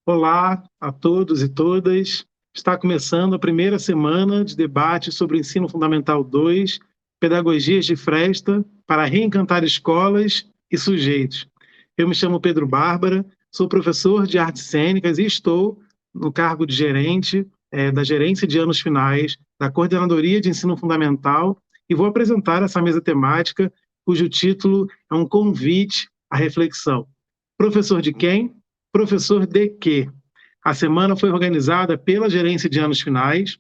Olá a todos e todas. Está começando a primeira semana de debate sobre o Ensino Fundamental 2, Pedagogias de Fresta para reencantar escolas e sujeitos. Eu me chamo Pedro Bárbara, sou professor de artes cênicas e estou no cargo de gerente da Gerência de Anos Finais da Coordenadoria de Ensino Fundamental e vou apresentar essa mesa temática, cujo título é um convite à reflexão. Professor de quem? Professor de quê? A semana foi organizada pela Gerência de Anos Finais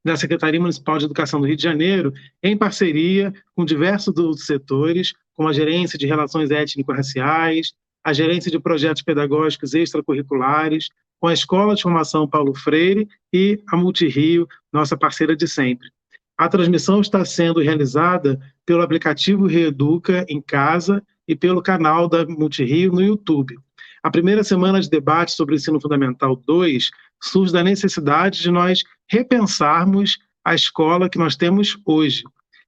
da Secretaria Municipal de Educação do Rio de Janeiro, em parceria com diversos outros setores, como a Gerência de Relações Étnico-Raciais, a Gerência de Projetos Pedagógicos Extracurriculares, com a Escola de Formação Paulo Freire e a Multirio, nossa parceira de sempre. A transmissão está sendo realizada pelo aplicativo Reeduca em casa e pelo canal da Multirio no YouTube. A primeira semana de debate sobre o Ensino Fundamental 2 surge da necessidade de nós repensarmos a escola que nós temos hoje.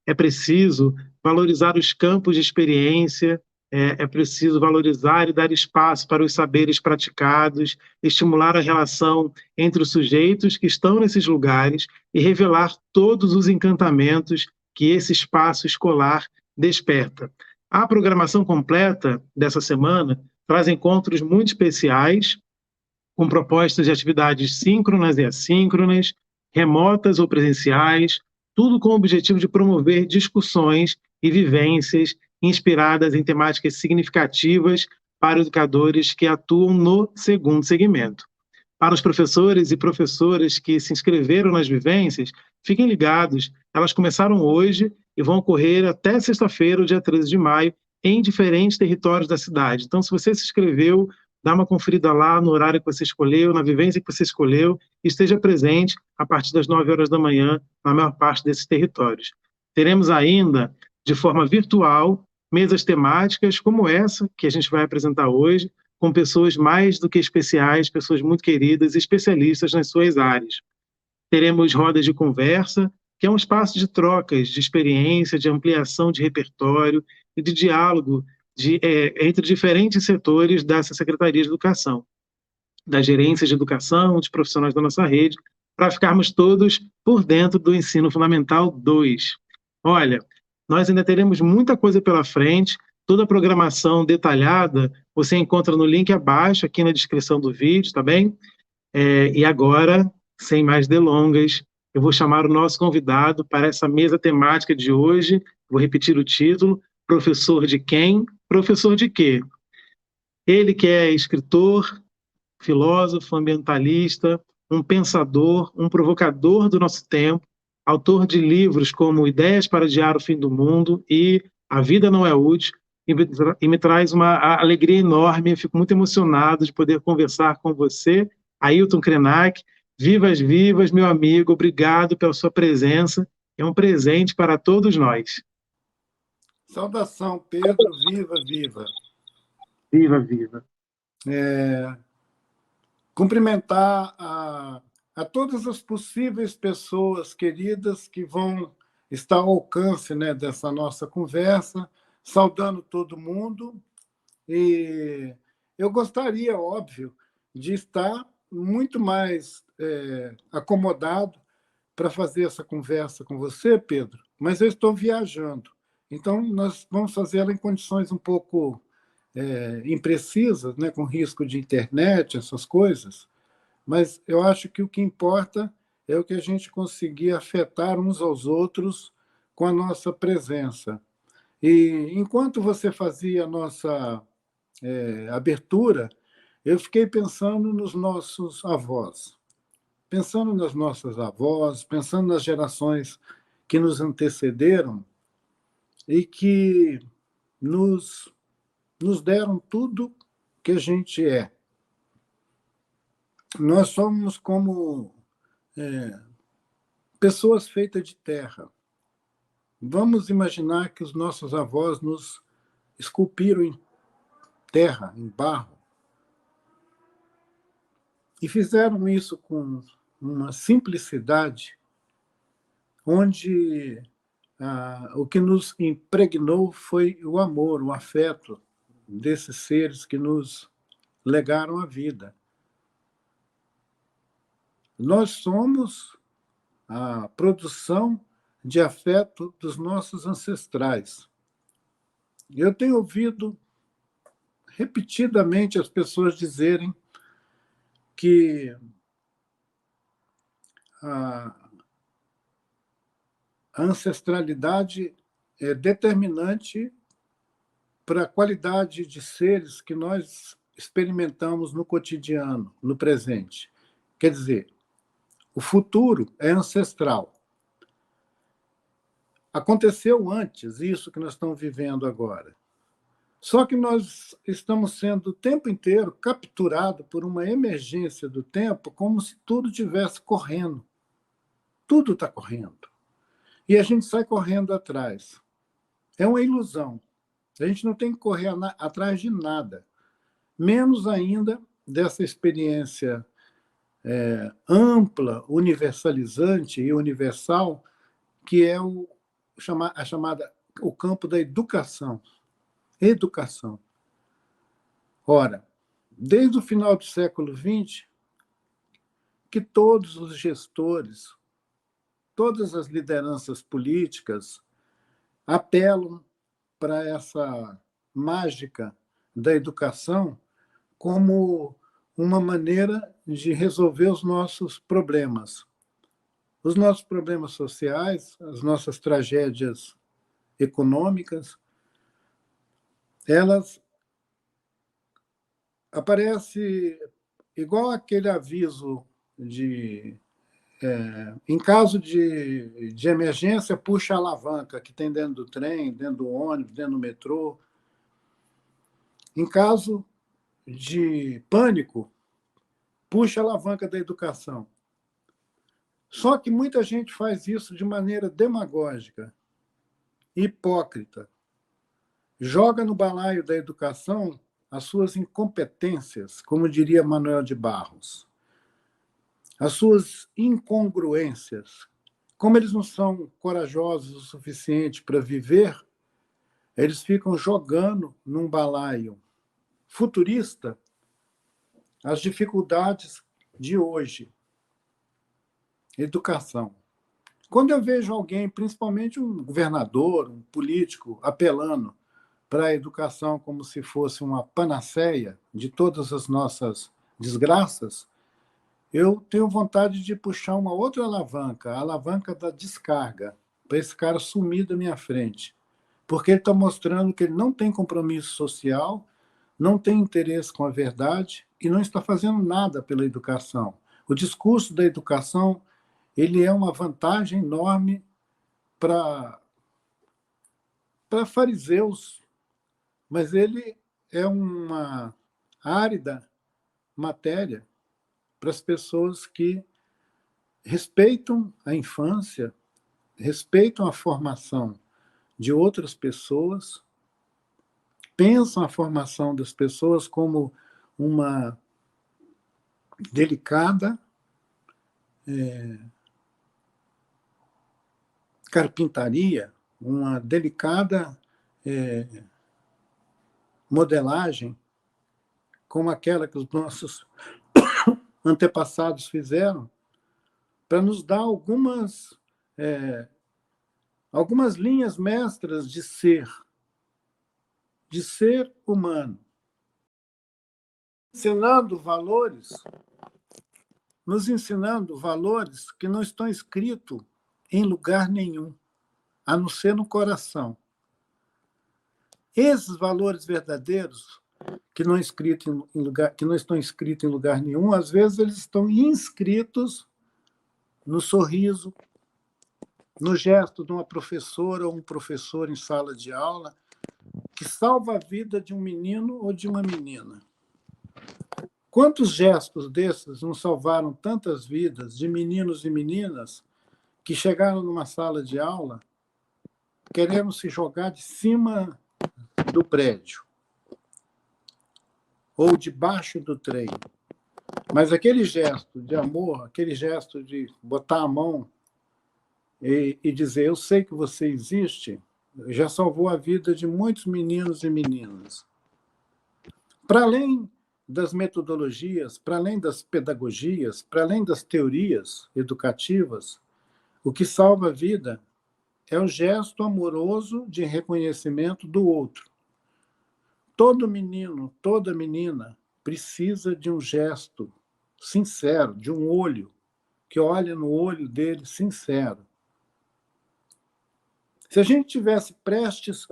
É preciso valorizar os campos de experiência, é preciso valorizar e dar espaço para os saberes praticados, estimular a relação entre os sujeitos que estão nesses lugares e revelar todos os encantamentos que esse espaço escolar desperta. A programação completa dessa semana traz encontros muito especiais, com propostas de atividades síncronas e assíncronas, remotas ou presenciais, tudo com o objetivo de promover discussões e vivências inspiradas em temáticas significativas para educadores que atuam no segundo segmento. Para os professores e professoras que se inscreveram nas vivências, fiquem ligados, elas começaram hoje e vão ocorrer até sexta-feira, o dia 13 de maio, em diferentes territórios da cidade. Então, se você se inscreveu, dá uma conferida lá no horário que você escolheu, na vivência que você escolheu, e esteja presente a partir das 9 horas da manhã na maior parte desses territórios. Teremos ainda, de forma virtual, mesas temáticas como essa que a gente vai apresentar hoje, com pessoas mais do que especiais, pessoas muito queridas e especialistas nas suas áreas. Teremos rodas de conversa, que é um espaço de trocas, de experiência, de ampliação de repertório e de diálogo entre diferentes setores dessa Secretaria de Educação, da gerência de educação, dos profissionais da nossa rede, para ficarmos todos por dentro do ensino fundamental 2. Olha, nós ainda teremos muita coisa pela frente, toda a programação detalhada você encontra no link abaixo, aqui na descrição do vídeo, tá bem? E agora, sem mais delongas, eu vou chamar o nosso convidado para essa mesa temática de hoje. Vou repetir o título: Professor de quem? Professor de quê? Ele que é escritor, filósofo, ambientalista, um pensador, um provocador do nosso tempo, autor de livros como Ideias para Adiar o Fim do Mundo e A Vida Não é Útil, e me traz uma alegria enorme. Eu fico muito emocionado de poder conversar com você, Ailton Krenak. Vivas, vivas, meu amigo, obrigado pela sua presença. É um presente para todos nós. Saudação, Pedro, viva, viva. Viva, viva. Cumprimentar a todas as possíveis pessoas queridas que vão estar ao alcance, né, dessa nossa conversa, saudando todo mundo. E eu gostaria, óbvio, de estar muito mais acomodado para fazer essa conversa com você, Pedro, mas eu estou viajando. Então, nós vamos fazer ela em condições um pouco imprecisas, né, com risco de internet, essas coisas, mas eu acho que o que importa é o que a gente conseguir afetar uns aos outros com a nossa presença. E enquanto você fazia a nossa abertura, eu fiquei pensando nos nossos avós, pensando nas nossas avós, pensando nas gerações que nos antecederam e que nos deram tudo que a gente é. Nós somos como pessoas feitas de terra. Vamos imaginar que os nossos avós nos esculpiram em terra, em barro, e fizeram isso com uma simplicidade onde o que nos impregnou foi o amor, o afeto desses seres que nos legaram a vida. Nós somos a produção de afeto dos nossos ancestrais. Eu tenho ouvido repetidamente as pessoas dizerem que a ancestralidade é determinante para a qualidade de seres que nós experimentamos no cotidiano, no presente. Quer dizer, o futuro é ancestral. Aconteceu antes isso que nós estamos vivendo agora. Só que nós estamos sendo o tempo inteiro capturados por uma emergência do tempo, como se tudo estivesse correndo. Tudo está correndo. E a gente sai correndo atrás. É uma ilusão. A gente não tem que correr atrás de nada. Menos ainda dessa experiência ampla, universalizante e universal, que é o campo da educação. Educação. Ora, desde o final do século XX, que todos os gestores, todas as lideranças políticas apelam para essa mágica da educação como uma maneira de resolver os nossos problemas. Os nossos problemas sociais, as nossas tragédias econômicas, elas aparecem igual aquele aviso de em caso de emergência, puxa a alavanca que tem dentro do trem, dentro do ônibus, dentro do metrô. Em caso de pânico, puxa a alavanca da educação. Só que muita gente faz isso de maneira demagógica, hipócrita. Joga no balaio da educação as suas incompetências, como diria Manuel de Barros, as suas incongruências. Como eles não são corajosos o suficiente para viver, eles ficam jogando num balaio futurista as dificuldades de hoje. Educação. Quando eu vejo alguém, principalmente um governador, um político, apelando para a educação como se fosse uma panaceia de todas as nossas desgraças, eu tenho vontade de puxar uma outra alavanca, a alavanca da descarga, para esse cara sumir da minha frente. Porque ele está mostrando que ele não tem compromisso social, não tem interesse com a verdade e não está fazendo nada pela educação. O discurso da educação ele é uma vantagem enorme para fariseus, mas ele é uma árida matéria para as pessoas que respeitam a infância, respeitam a formação de outras pessoas, pensam a formação das pessoas como uma delicada carpintaria, uma delicada modelagem, como aquela que os nossos antepassados fizeram, para nos dar algumas linhas mestras de ser humano, nos ensinando valores que não estão escritos em lugar nenhum, a não ser no coração. Esses valores verdadeiros, que não estão escritos em lugar nenhum, às vezes eles estão inscritos no sorriso, no gesto de uma professora ou um professor em sala de aula, que salva a vida de um menino ou de uma menina. Quantos gestos desses não salvaram tantas vidas de meninos e meninas que chegaram numa sala de aula querendo se jogar de cima do prédio ou debaixo do trem. Mas aquele gesto de amor, aquele gesto de botar a mão e dizer, eu sei que você existe, já salvou a vida de muitos meninos e meninas. Para além das metodologias, para além das pedagogias, para além das teorias educativas, o que salva a vida é o gesto amoroso de reconhecimento do outro. Todo menino, toda menina precisa de um gesto sincero, de um olho, que olha no olho dele sincero. Se a gente tivesse prestes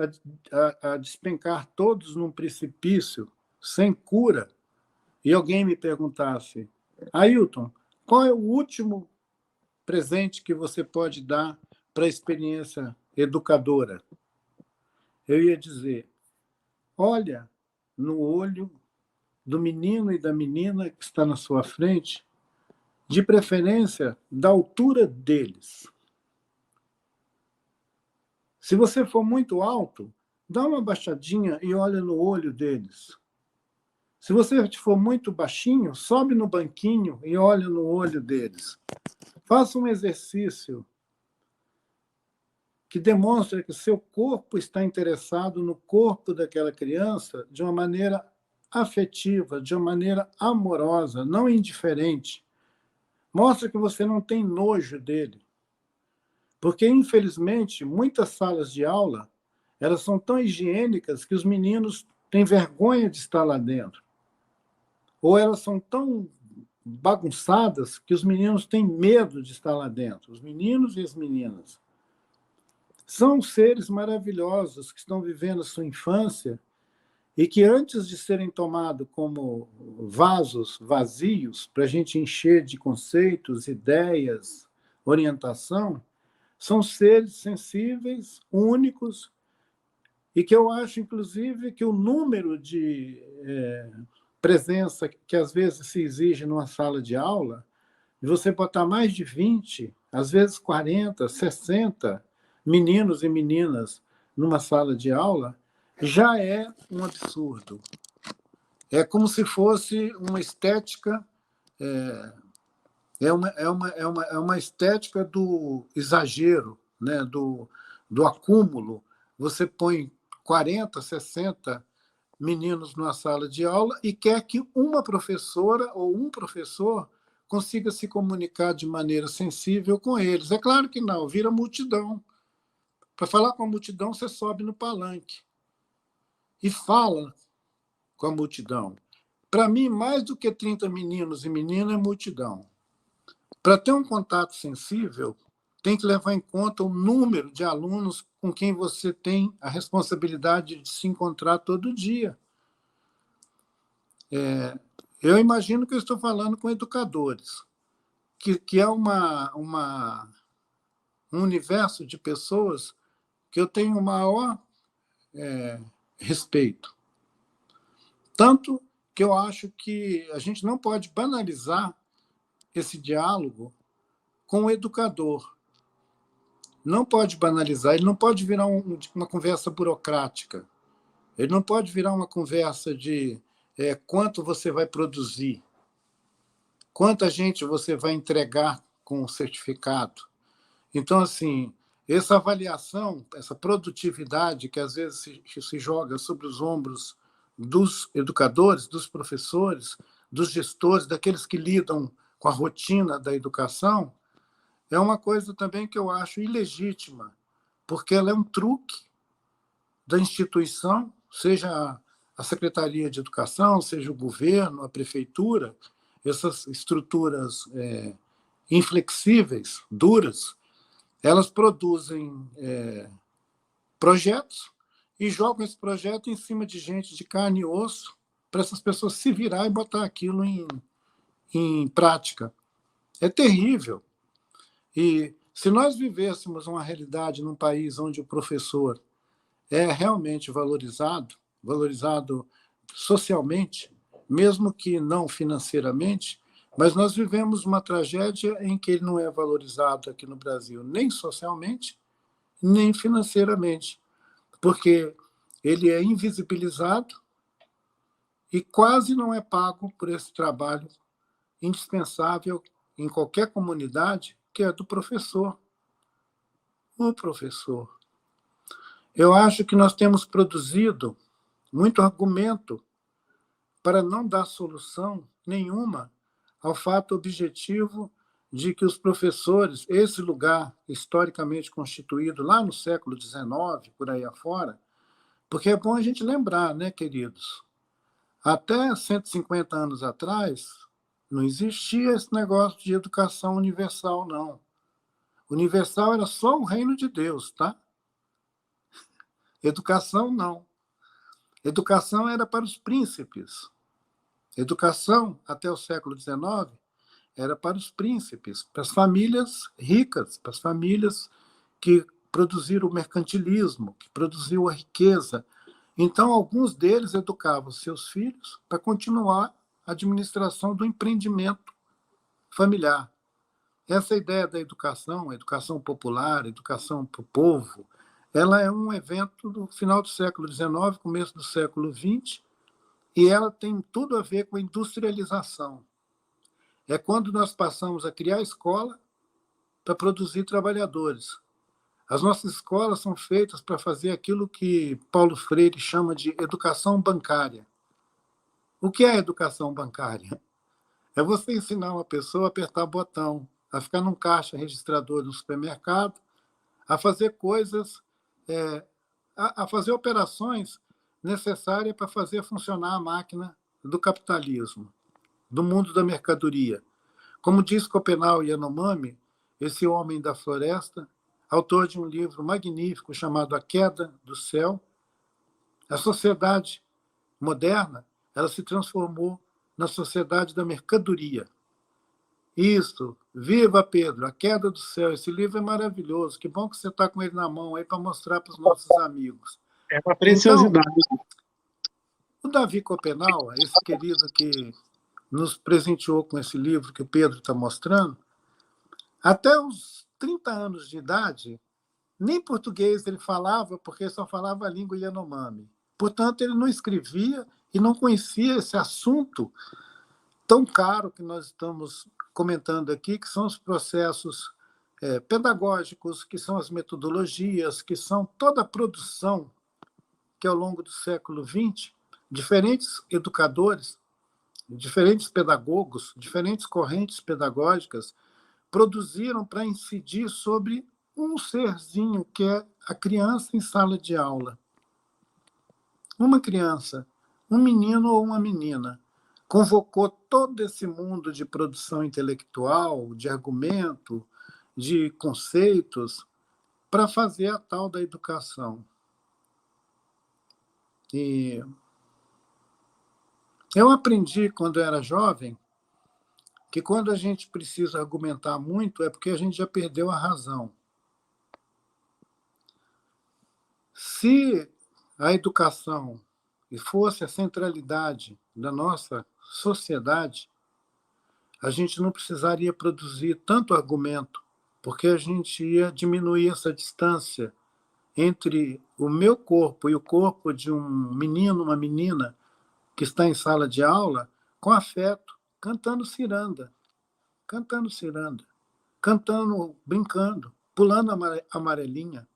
a despencar todos num precipício, sem cura, e alguém me perguntasse, Ailton, qual é o último presente que você pode dar para a experiência educadora? Eu ia dizer, olha no olho do menino e da menina que está na sua frente, de preferência da altura deles. Se você for muito alto, dá uma baixadinha e olha no olho deles. Se você for muito baixinho, sobe no banquinho e olha no olho deles. Faça um exercício que demonstra que seu corpo está interessado no corpo daquela criança de uma maneira afetiva, de uma maneira amorosa, não indiferente. Mostra que você não tem nojo dele. Porque, infelizmente, muitas salas de aula elas são tão higiênicas que os meninos têm vergonha de estar lá dentro. Ou elas são tão bagunçadas que os meninos têm medo de estar lá dentro, os meninos e as meninas. São seres maravilhosos que estão vivendo a sua infância e que, antes de serem tomados como vasos vazios para a gente encher de conceitos, ideias, orientação, são seres sensíveis, únicos, e que eu acho, inclusive, que o número de presença que às vezes se exige numa sala de aula, de você botar mais de 20, às vezes 40, 60 meninos e meninas numa sala de aula, já é um absurdo. É como se fosse uma estética, é uma estética do exagero, né? do acúmulo. Você põe 40, 60 meninos numa sala de aula e quer que uma professora ou um professor consiga se comunicar de maneira sensível com eles. É claro que não, vira multidão. Para falar com a multidão, você sobe no palanque e fala com a multidão. Para mim, mais do que 30 meninos e meninas é multidão. Para ter um contato sensível, tem que levar em conta o número de alunos com quem você tem a responsabilidade de se encontrar todo dia. Eu imagino que eu estou falando com educadores, que é um universo de pessoas que eu tenho o maior respeito. Tanto que eu acho que a gente não pode banalizar esse diálogo com o educador. Não pode banalizar, ele não pode virar uma conversa burocrática. Ele não pode virar uma conversa de quanto você vai produzir, quanta gente você vai entregar com o certificado. Então, assim, essa avaliação, essa produtividade que às vezes se joga sobre os ombros dos educadores, dos professores, dos gestores, daqueles que lidam com a rotina da educação, é uma coisa também que eu acho ilegítima, porque ela é um truque da instituição, seja a Secretaria de Educação, seja o governo, a prefeitura, essas estruturas inflexíveis, duras, elas produzim projetos e jogam esse projeto em cima de gente de carne e osso para essas pessoas se virar e botar aquilo em prática. É terrível. E se nós vivêssemos uma realidade num país onde o professor é realmente valorizado socialmente, mesmo que não financeiramente, mas nós vivemos uma tragédia em que ele não é valorizado aqui no Brasil, nem socialmente, nem financeiramente, porque ele é invisibilizado e quase não é pago por esse trabalho indispensável em qualquer comunidade, que é do professor. O professor. Eu acho que nós temos produzido muito argumento para não dar solução nenhuma ao fato objetivo de que os professores, esse lugar historicamente constituído lá no século XIX, por aí afora, porque é bom a gente lembrar, né, queridos? Até 150 anos atrás, não existia esse negócio de educação universal, não. Universal era só o reino de Deus, tá? Educação, não. Educação era para os príncipes. Educação, até o século XIX, era para os príncipes, para as famílias ricas, para as famílias que produziram o mercantilismo, que produziu a riqueza. Então, alguns deles educavam seus filhos para continuar a administração do empreendimento familiar. Essa ideia da educação, a educação popular, a educação para o povo, ela é um evento do final do século XIX, começo do século XX, e ela tem tudo a ver com a industrialização. É quando nós passamos a criar escola para produzir trabalhadores. As nossas escolas são feitas para fazer aquilo que Paulo Freire chama de educação bancária. O que é educação bancária? É você ensinar uma pessoa a apertar botão, a ficar num caixa registrador do supermercado, a fazer coisas, a fazer operações necessárias para fazer funcionar a máquina do capitalismo, do mundo da mercadoria. Como diz Schopenhauer Yanomami, esse homem da floresta, autor de um livro magnífico chamado A Queda do Céu, a sociedade moderna, ela se transformou na sociedade da mercadoria. Isso, viva Pedro, A Queda do Céu, esse livro é maravilhoso, que bom que você está com ele na mão aí para mostrar para os nossos amigos. É uma preciosidade. Então, o Davi Copenau, esse querido que nos presenteou com esse livro que o Pedro está mostrando, até os 30 anos de idade, nem português ele falava, porque só falava a língua Yanomami. Portanto, ele não escrevia e não conhecia esse assunto tão caro que nós estamos comentando aqui, que são os processos pedagógicos, que são as metodologias, que são toda a produção que, ao longo do século XX, diferentes educadores, diferentes pedagogos, diferentes correntes pedagógicas produziram para incidir sobre um serzinho que é a criança em sala de aula. Uma criança, um menino ou uma menina, convocou todo esse mundo de produção intelectual, de argumento, de conceitos, para fazer a tal da educação. E eu aprendi, quando eu era jovem, que quando a gente precisa argumentar muito é porque a gente já perdeu a razão. Se a educação fosse a centralidade da nossa sociedade, a gente não precisaria produzir tanto argumento, porque a gente ia diminuir essa distância entre o meu corpo e o corpo de um menino, uma menina que está em sala de aula, com afeto, cantando ciranda, cantando, brincando, pulando amarelinha,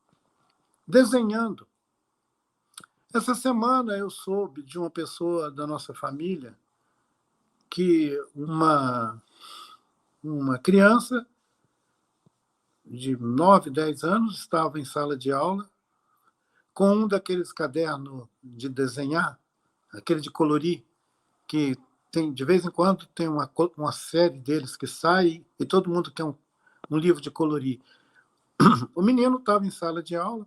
desenhando. Essa semana eu soube de uma pessoa da nossa família que uma criança de 9, 10 anos estava em sala de aula com um daqueles cadernos de desenhar, aquele de colorir, que tem, de vez em quando tem uma série deles que sai e todo mundo quer um livro de colorir. O menino estava em sala de aula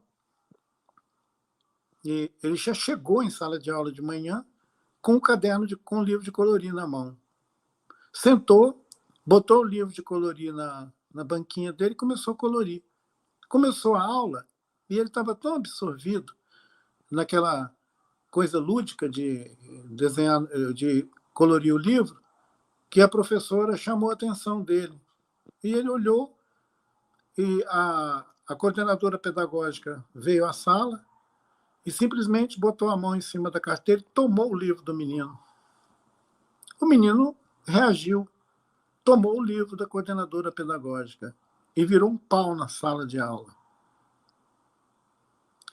e ele já chegou em sala de aula de manhã com o caderno, com o livro de colorir na mão. Sentou, botou o livro de colorir na banquinha dele e começou a colorir. Começou a aula e ele estava tão absorvido naquela coisa lúdica de desenhar, de colorir o livro, que a professora chamou a atenção dele. E ele olhou e a coordenadora pedagógica veio à sala e simplesmente botou a mão em cima da carteira e tomou o livro do menino. O menino reagiu, tomou o livro da coordenadora pedagógica e virou um pau na sala de aula.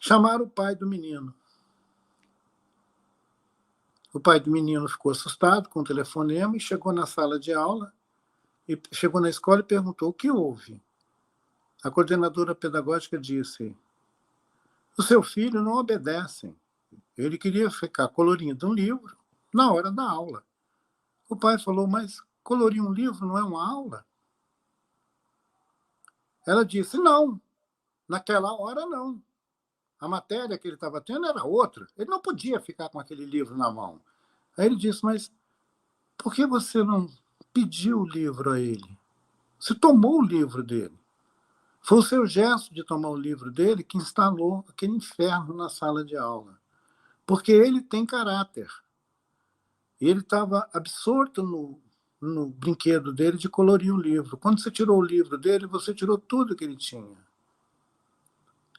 Chamaram o pai do menino. O pai do menino ficou assustado com o telefonema e chegou na sala de aula, e chegou na escola e perguntou: o que houve? A coordenadora pedagógica disse: o seu filho não obedece. Ele queria ficar colorindo um livro na hora da aula. O pai falou: mas colorir um livro não é uma aula? Ela disse: não, naquela hora não. A matéria que ele estava tendo era outra. Ele não podia ficar com aquele livro na mão. Aí ele disse: mas por que você não pediu o livro a ele? Você tomou o livro dele. Foi o seu gesto de tomar o livro dele que instalou aquele inferno na sala de aula. Porque ele tem caráter. E ele estava absorto no brinquedo dele de colorir o livro. Quando você tirou o livro dele, você tirou tudo que ele tinha.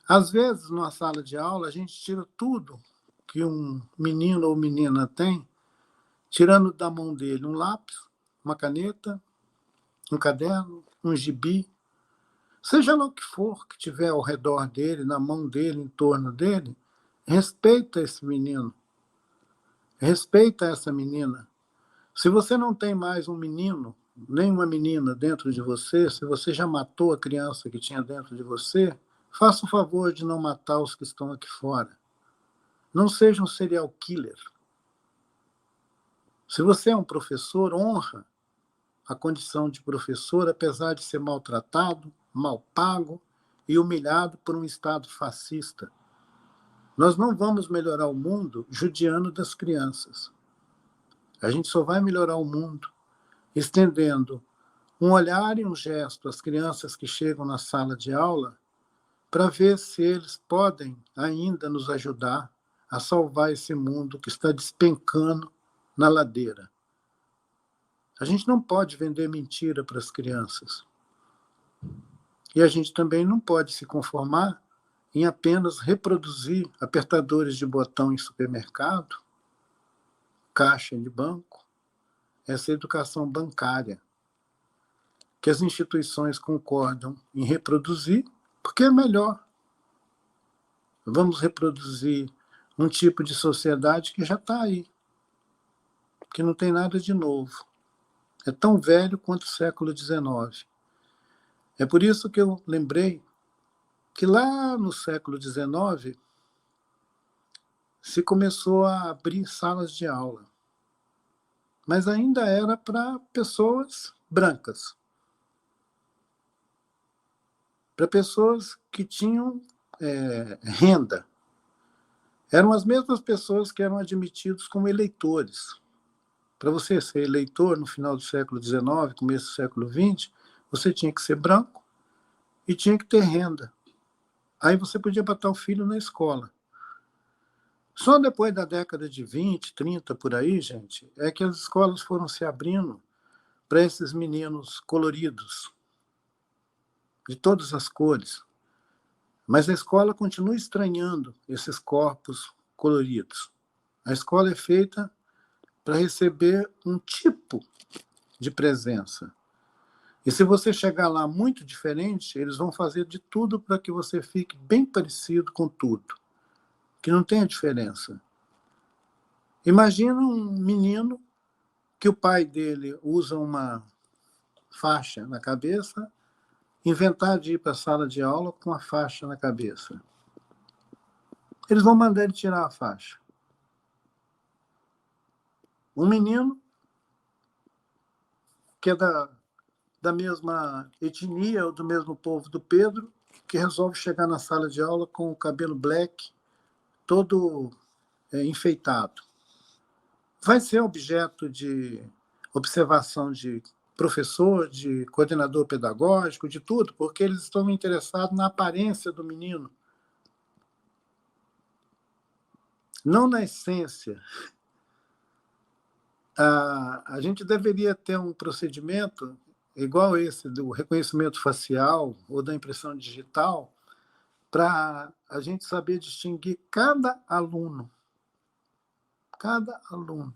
Às vezes, numa sala de aula, a gente tira tudo que um menino ou menina tem, tirando da mão dele um lápis, uma caneta, um caderno, um gibi, seja lá o que for que tiver ao redor dele, na mão dele, em torno dele, respeita esse menino, respeita essa menina. Se você não tem mais um menino, nem uma menina dentro de você, se você já matou a criança que tinha dentro de você, faça o favor de não matar os que estão aqui fora. Não seja um serial killer. Se você é um professor, honra a condição de professor, apesar de ser maltratado, mal pago e humilhado por um Estado fascista. Nós não vamos melhorar o mundo judiando das crianças. A gente só vai melhorar o mundo estendendo um olhar e um gesto às crianças que chegam na sala de aula para ver se eles podem ainda nos ajudar a salvar esse mundo que está despencando na ladeira. A gente não pode vender mentira para as crianças. E a gente também não pode se conformar em apenas reproduzir apertadores de botão em supermercado, caixa de banco, essa educação bancária, que as instituições concordam em reproduzir, porque é melhor. Vamos reproduzir um tipo de sociedade que já está aí, que não tem nada de novo. É tão velho quanto o século XIX. É por isso que eu lembrei que lá no século XIX se começou a abrir salas de aula, mas ainda era para pessoas brancas, para pessoas que tinham renda. Eram as mesmas pessoas que eram admitidos como eleitores. Para você ser eleitor no final do século XIX, começo do século XX, você tinha que ser branco e tinha que ter renda. Aí você podia botar o filho na escola. Só depois da década de 20, 30, por aí, gente, é que as escolas foram se abrindo para esses meninos coloridos, de todas as cores. Mas a escola continua estranhando esses corpos coloridos. A escola é feita para receber um tipo de presença. E se você chegar lá muito diferente, eles vão fazer de tudo para que você fique bem parecido com tudo, que não tenha diferença. Imagina um menino que o pai dele usa uma faixa na cabeça, inventar de ir para a sala de aula com a faixa na cabeça. Eles vão mandar ele tirar a faixa. Um menino que é da mesma etnia ou do mesmo povo do Pedro, que resolve chegar na sala de aula com o cabelo black, todo enfeitado. Vai ser objeto de observação de professor, de coordenador pedagógico, de tudo, porque eles estão interessados na aparência do menino, não na essência. A gente deveria ter um procedimento igual esse do reconhecimento facial ou da impressão digital para a gente saber distinguir cada aluno. Cada aluno.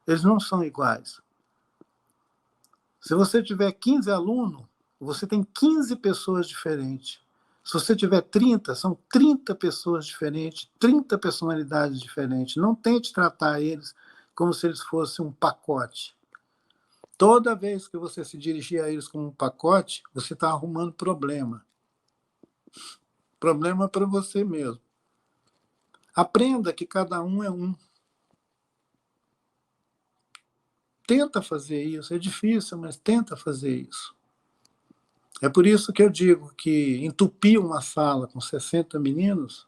Eles não são iguais. Se você tiver 15 alunos, você tem 15 pessoas diferentes. Se você tiver 30, são 30 pessoas diferentes, 30 personalidades diferentes. Não tente tratar eles como se eles fossem um pacote. Toda vez que você se dirigir a eles como um pacote, você está arrumando problema. Problema para você mesmo. Aprenda que cada um é um. Tenta fazer isso. É difícil, mas tenta fazer isso. É por isso que eu digo que entupir uma sala com 60 meninos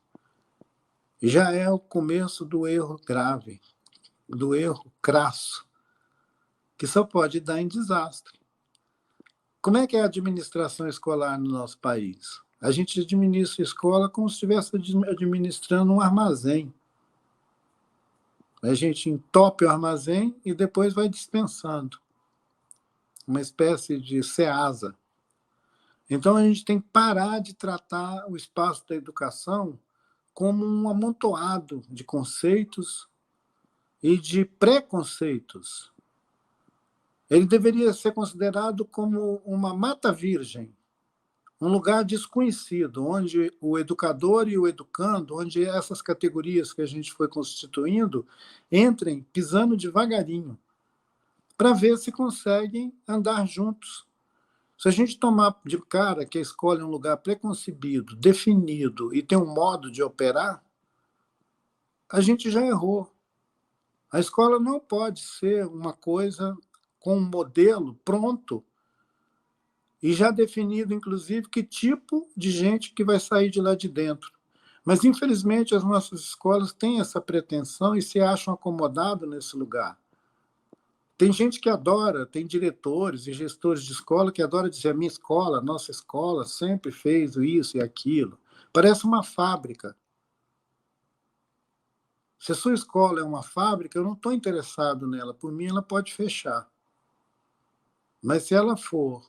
já é o começo do erro grave, do erro crasso, que só pode dar em desastre. Como é que é a administração escolar no nosso país? A gente administra a escola como se estivesse administrando um armazém. A gente entope o armazém e depois vai dispensando. Uma espécie de SEASA. Então, a gente tem que parar de tratar o espaço da educação como um amontoado de conceitos e de preconceitos. Ele deveria ser considerado como uma mata virgem, um lugar desconhecido, onde o educador e o educando, onde essas categorias que a gente foi constituindo, entrem pisando devagarinho, para ver se conseguem andar juntos. Se a gente tomar de cara que a escola é um lugar preconcebido, definido e tem um modo de operar, a gente já errou. A escola não pode ser uma coisa com um modelo pronto e já definido, inclusive, que tipo de gente que vai sair de lá de dentro. Mas, infelizmente, as nossas escolas têm essa pretensão e se acham acomodados nesse lugar. Tem gente que adora, tem diretores e gestores de escola que adoram dizer: a minha escola, a nossa escola sempre fez isso e aquilo. Parece uma fábrica. Se a sua escola é uma fábrica, eu não estou interessado nela. Por mim, ela pode fechar. Mas se ela for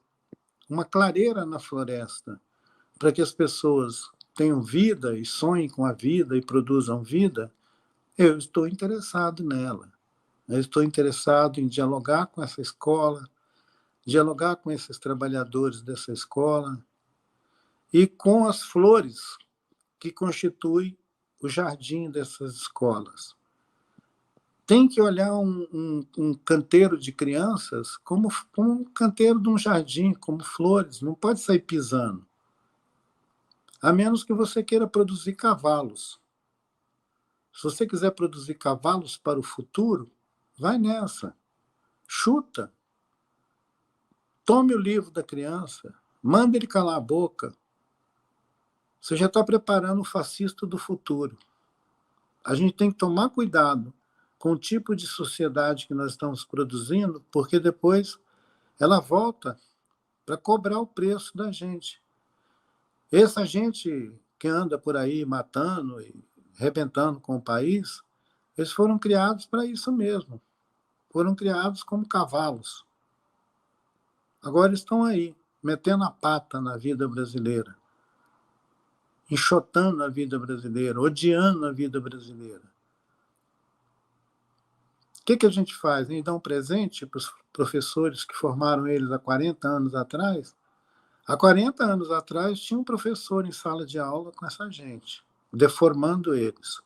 uma clareira na floresta, para que as pessoas tenham vida e sonhem com a vida e produzam vida, eu estou interessado nela. Eu estou interessado em dialogar com essa escola, dialogar com esses trabalhadores dessa escola e com as flores que constituem o jardim dessas escolas. Tem que olhar um canteiro de crianças como um canteiro de um jardim, como flores, não pode sair pisando. A menos que você queira produzir cavalos. Se você quiser produzir cavalos para o futuro, vai nessa. Chuta. Tome o livro da criança, manda ele calar a boca. Você já está preparando o fascista do futuro. A gente tem que tomar cuidado com o tipo de sociedade que nós estamos produzindo, porque depois ela volta para cobrar o preço da gente. Essa gente que anda por aí matando e arrebentando com o país, eles foram criados para isso mesmo. Foram criados como cavalos. Agora estão aí, metendo a pata na vida brasileira, enxotando a vida brasileira, odiando a vida brasileira. O que a gente faz? A gente dá um presente para os professores que formaram eles há 40 anos atrás? Há 40 anos atrás, tinha um professor em sala de aula com essa gente, deformando eles.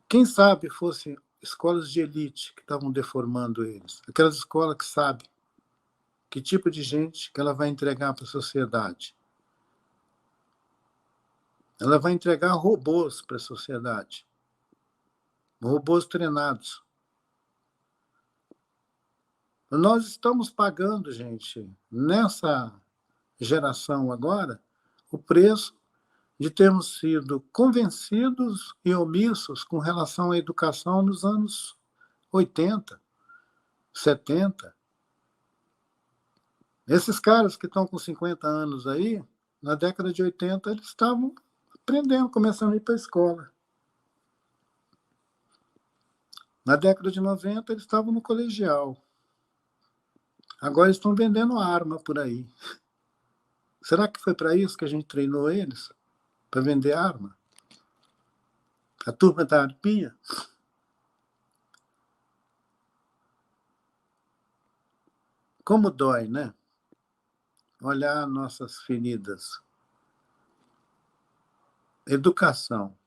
Quem sabe fossem escolas de elite que estavam deformando eles, aquelas escolas que sabem que tipo de gente que ela vai entregar para a sociedade. Ela vai entregar robôs para a sociedade, robôs treinados. Nós estamos pagando, gente, nessa geração agora, o preço de termos sido convencidos e omissos com relação à educação nos anos 80, 70. Esses caras que estão com 50 anos aí, na década de 80, eles estavam aprendendo, começando a ir para a escola. Na década de 90, eles estavam no colegial. Agora estão vendendo arma por aí. Será que foi para isso que a gente treinou eles? Para vender arma? A turma da arpia? Como dói, né? Olhar nossas feridas. Educação.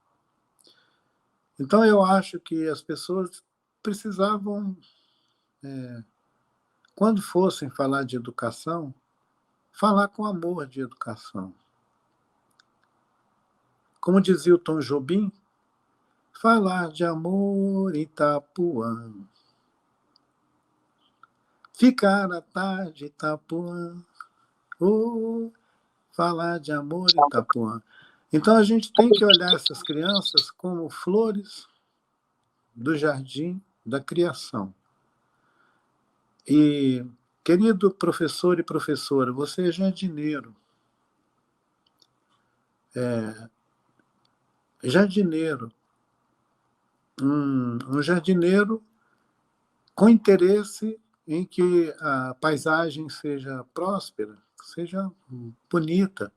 Então, eu acho que as pessoas precisavam, quando fossem falar de educação, falar com amor de educação. Como dizia o Tom Jobim, falar de amor em Itapuã. Ficar à tarde em Itapuã. Oh, falar de amor em Itapuã. Então a gente tem que olhar essas crianças como flores do jardim da criação. E, querido professor e professora, você é jardineiro. Jardineiro. Um jardineiro com interesse em que a paisagem seja próspera, seja bonita,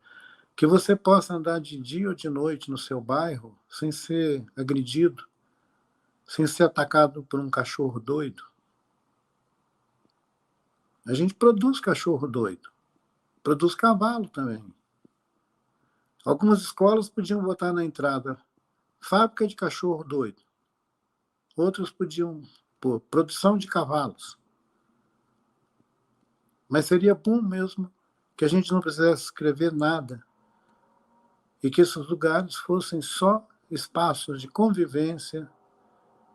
que você possa andar de dia ou de noite no seu bairro sem ser agredido, sem ser atacado por um cachorro doido. A gente produz cachorro doido, produz cavalo também. Algumas escolas podiam botar na entrada fábrica de cachorro doido. Outras podiam pôr produção de cavalos. Mas seria bom mesmo que a gente não precisasse escrever nada e que esses lugares fossem só espaços de convivência,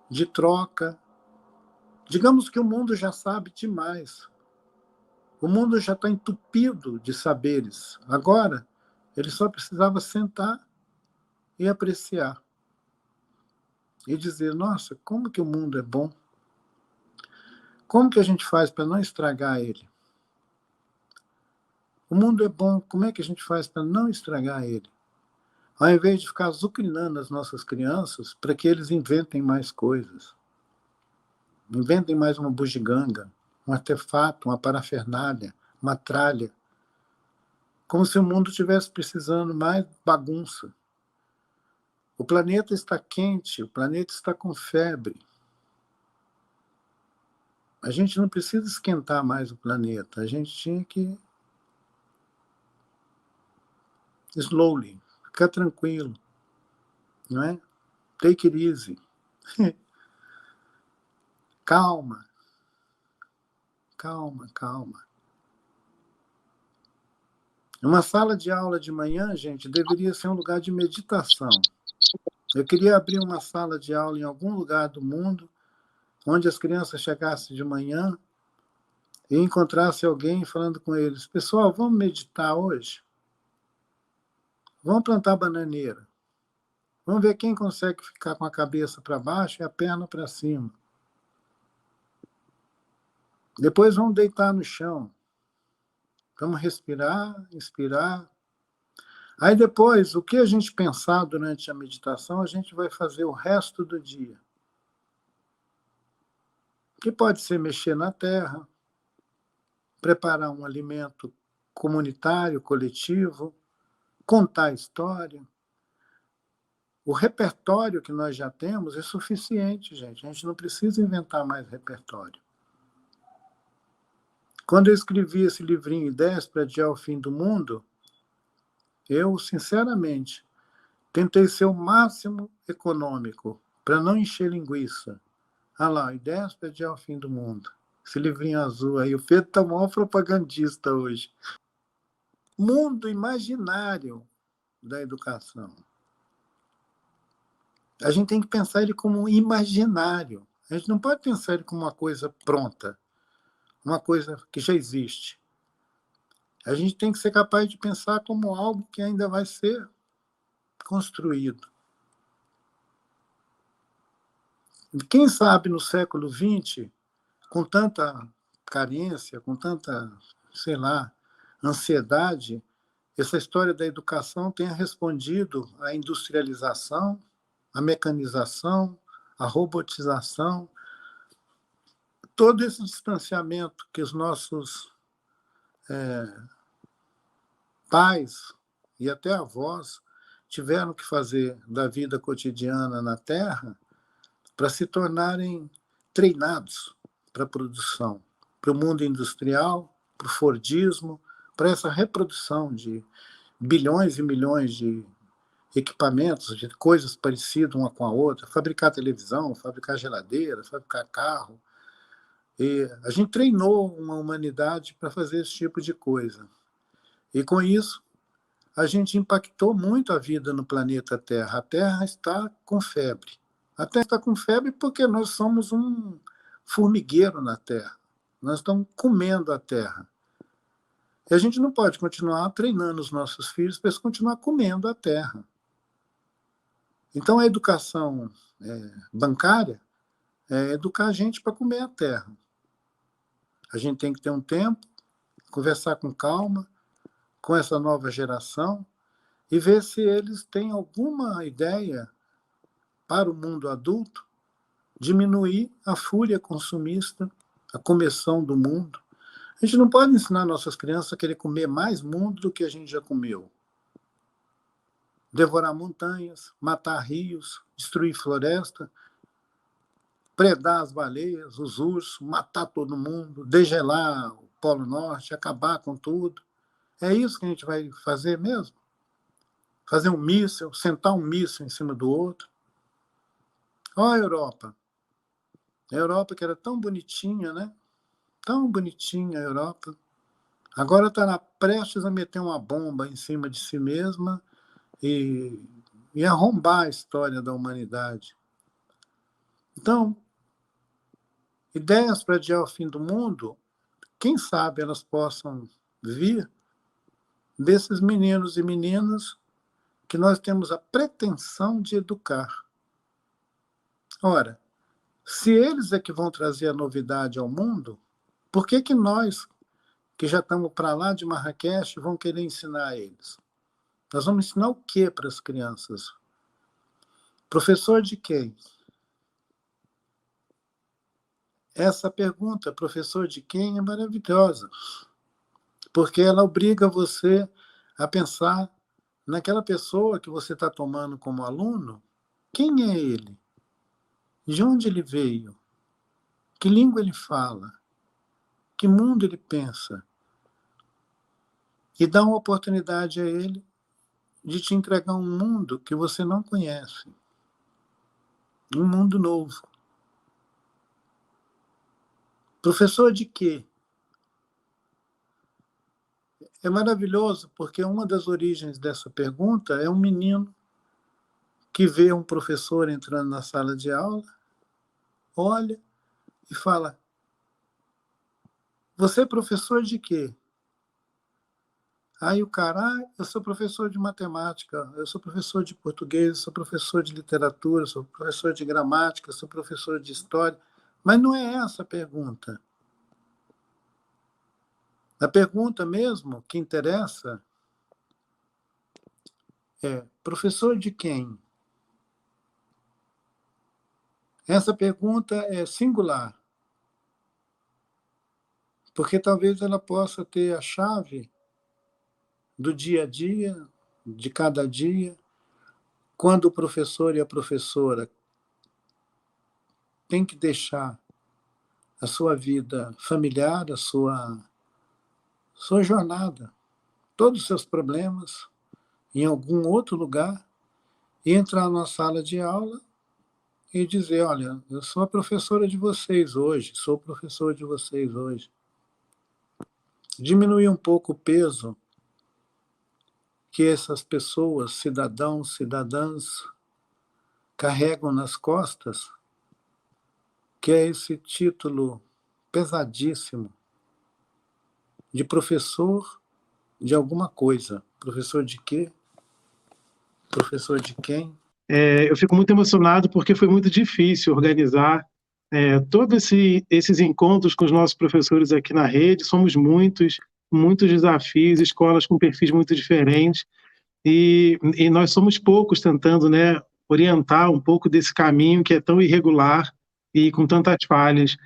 de troca. Digamos que o mundo já sabe demais. O mundo já está entupido de saberes. Agora, ele só precisava sentar e apreciar. E dizer, nossa, como que o mundo é bom? Como que a gente faz para não estragar ele? O mundo é bom, como é que a gente faz para não estragar ele? Ao invés de ficar azucrinando as nossas crianças para que eles inventem mais coisas. Inventem mais uma bugiganga, um artefato, uma parafernália, uma tralha. Como se o mundo estivesse precisando mais bagunça. O planeta está quente, o planeta está com febre. A gente não precisa esquentar mais o planeta, a gente tinha que slowly, ficar tranquilo, não é? Take it easy. Calma, calma, calma. Uma sala de aula de manhã, gente, deveria ser um lugar de meditação. Eu queria abrir uma sala de aula em algum lugar do mundo onde as crianças chegassem de manhã e encontrassem alguém falando com eles, pessoal, vamos meditar hoje? Vamos plantar bananeira. Vamos ver quem consegue ficar com a cabeça para baixo e a perna para cima. Depois vamos deitar no chão. Vamos respirar, inspirar. Aí depois, o que a gente pensar durante a meditação, a gente vai fazer o resto do dia. Que pode ser mexer na terra, preparar um alimento comunitário, coletivo, contar história. O repertório que nós já temos é suficiente, gente. A gente não precisa inventar mais repertório. Quando eu escrevi esse livrinho, Ideias para Adiar o Fim do Mundo, eu, sinceramente, tentei ser o máximo econômico para não encher linguiça. Ah lá, Ideias para Adiar o Fim do Mundo. Esse livrinho azul aí. O Pedro está o maior propagandista hoje. Mundo imaginário da educação. A gente tem que pensar ele como um imaginário. A gente não pode pensar ele como uma coisa pronta, uma coisa que já existe. A gente tem que ser capaz de pensar como algo que ainda vai ser construído. Quem sabe no século XX, com tanta carência, com tanta, sei lá, ansiedade, essa história da educação tenha respondido à industrialização, à mecanização, à robotização, todo esse distanciamento que os nossos pais e até avós tiveram que fazer da vida cotidiana na Terra para se tornarem treinados para a produção, para o mundo industrial, para o fordismo, para essa reprodução de bilhões e milhões de equipamentos, de coisas parecidas uma com a outra, fabricar televisão, fabricar geladeira, fabricar carro. E a gente treinou uma humanidade para fazer esse tipo de coisa. E com isso, a gente impactou muito a vida no planeta Terra. A Terra está com febre. A Terra está com febre porque nós somos um formigueiro na Terra. Nós estamos comendo a Terra. E a gente não pode continuar treinando os nossos filhos para eles continuar comendo a Terra. Então, a educação bancária é educar a gente para comer a Terra. A gente tem que ter um tempo, conversar com calma, com essa nova geração, e ver se eles têm alguma ideia para o mundo adulto diminuir a fúria consumista, a começão do mundo. A gente não pode ensinar nossas crianças a querer comer mais mundo do que a gente já comeu. Devorar montanhas, matar rios, destruir floresta, predar as baleias, os ursos, matar todo mundo, degelar o Polo Norte, acabar com tudo. É isso que a gente vai fazer mesmo? Fazer um míssil, sentar um míssil em cima do outro? Olha a Europa. A Europa que era tão bonitinha, né? Tão bonitinha a Europa. Agora está prestes a meter uma bomba em cima de si mesma e arrombar a história da humanidade. Então, ideias para adiar o fim do mundo, quem sabe elas possam vir desses meninos e meninas que nós temos a pretensão de educar. Ora, se eles é que vão trazer a novidade ao mundo, por que nós, que já estamos para lá de Marrakech, vamos querer ensinar a eles? Nós vamos ensinar o quê para as crianças? Professor de quem? Essa pergunta, professor de quem, é maravilhosa, porque ela obriga você a pensar naquela pessoa que você está tomando como aluno. Quem é ele? De onde ele veio? Que língua ele fala? Que mundo ele pensa? E dá uma oportunidade a ele de te entregar um mundo que você não conhece. Um mundo novo. Professor de quê? É maravilhoso, porque uma das origens dessa pergunta é um menino que vê um professor entrando na sala de aula, olha e fala: você é professor de quê? Aí o cara: eu sou professor de matemática, eu sou professor de português, eu sou professor de literatura, eu sou professor de gramática, eu sou professor de história. Mas não é essa a pergunta. A pergunta mesmo que interessa é: professor de quem? Essa pergunta é singular, porque talvez ela possa ter a chave do dia a dia, de cada dia, quando o professor e a professora têm que deixar a sua vida familiar, a sua jornada, todos os seus problemas em algum outro lugar, e entrar na sala de aula e dizer: olha, eu sou a professora de vocês hoje, sou o professor de vocês hoje. Diminuir um pouco o peso que essas pessoas, cidadãos, cidadãs, carregam nas costas, que é esse título pesadíssimo de professor de alguma coisa. Professor de quê? Professor de quem? Eu fico muito emocionado porque foi muito difícil organizar todos esses encontros com os nossos professores aqui na rede. Somos muitos desafios, escolas com perfis muito diferentes, e nós somos poucos tentando, né, orientar um pouco desse caminho que é tão irregular e com tantas falhas.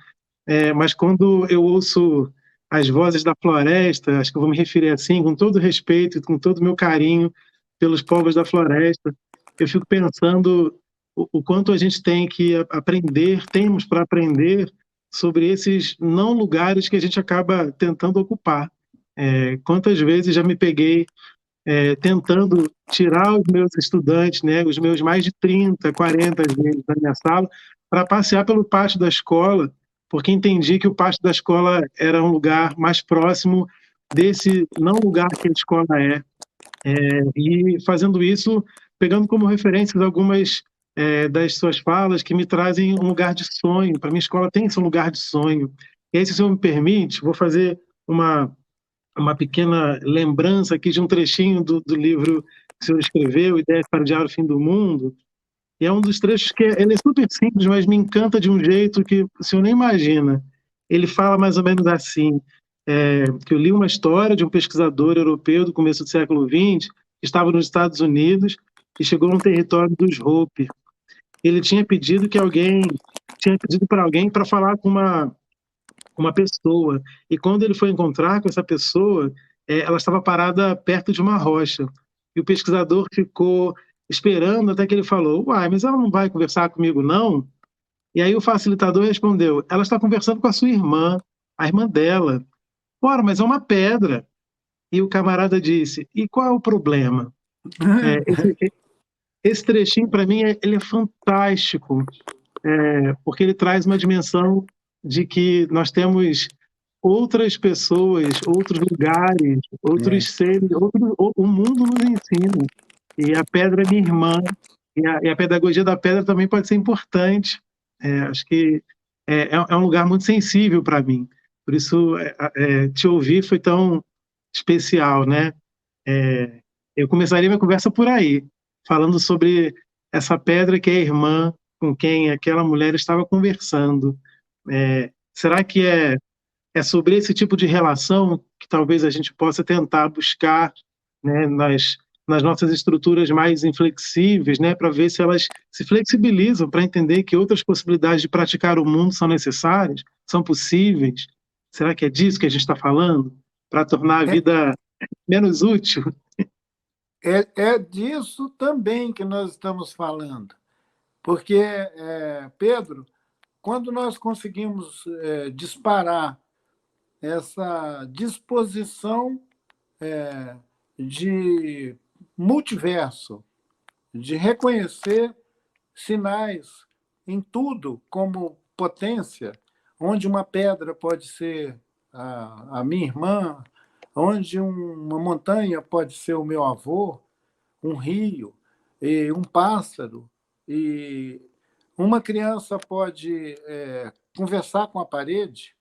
Mas quando eu ouço as vozes da floresta, acho que eu vou me referir assim, com todo respeito e com todo o meu carinho pelos povos da floresta, eu fico pensando o quanto a gente tem que aprender, temos para aprender sobre esses não lugares que a gente acaba tentando ocupar. Quantas vezes já me peguei tentando tirar os meus estudantes, né, os meus mais de 30, 40 às vezes, da minha sala, para passear pelo pátio da escola, porque entendi que o pátio da escola era um lugar mais próximo desse não lugar que a escola é. E fazendo isso, pegando como referências algumas das suas falas que me trazem um lugar de sonho. Para mim, a escola tem esse lugar de sonho. E aí, se o senhor me permite, vou fazer uma pequena lembrança aqui de um trechinho do livro que o senhor escreveu, Ideias para Adiar o Fim do Mundo, e é um dos trechos que ele é super simples, mas me encanta de um jeito que o senhor nem imagina. Ele fala mais ou menos assim, que eu li uma história de um pesquisador europeu do começo do século XX, que estava nos Estados Unidos e chegou no território dos Hopi. Ele tinha pedido para alguém para falar com uma pessoa. E quando ele foi encontrar com essa pessoa, ela estava parada perto de uma rocha. E o pesquisador ficou esperando até que ele falou: Uai, mas ela não vai conversar comigo, não? E aí o facilitador respondeu: Ela está conversando com a sua irmã, a irmã dela. Ora, mas é uma pedra. E o camarada disse: E qual é o problema? É, esse, esse trechinho, para mim, ele é fantástico, porque ele traz uma dimensão de que nós temos outras pessoas, outros lugares, É. outros seres, o mundo nos ensina. E a pedra é minha irmã, e a pedagogia da pedra também pode ser importante. Acho que é um lugar muito sensível para mim. Por isso, te ouvir foi tão especial, né? É, eu começaria minha conversa por aí, falando sobre essa pedra que é a irmã com quem aquela mulher estava conversando. Será que é sobre esse tipo de relação que talvez a gente possa tentar buscar, né, nas nossas estruturas mais inflexíveis, né, para ver se elas se flexibilizam, para entender que outras possibilidades de praticar o mundo são necessárias, são possíveis? Será que é disso que a gente está falando? Para tornar a É, vida menos útil? é disso também que nós estamos falando. Porque, Pedro, quando nós conseguimos disparar essa disposição de multiverso, de reconhecer sinais em tudo como potência, onde uma pedra pode ser a minha irmã, onde uma montanha pode ser o meu avô, um rio, e um pássaro, e uma criança pode conversar com a parede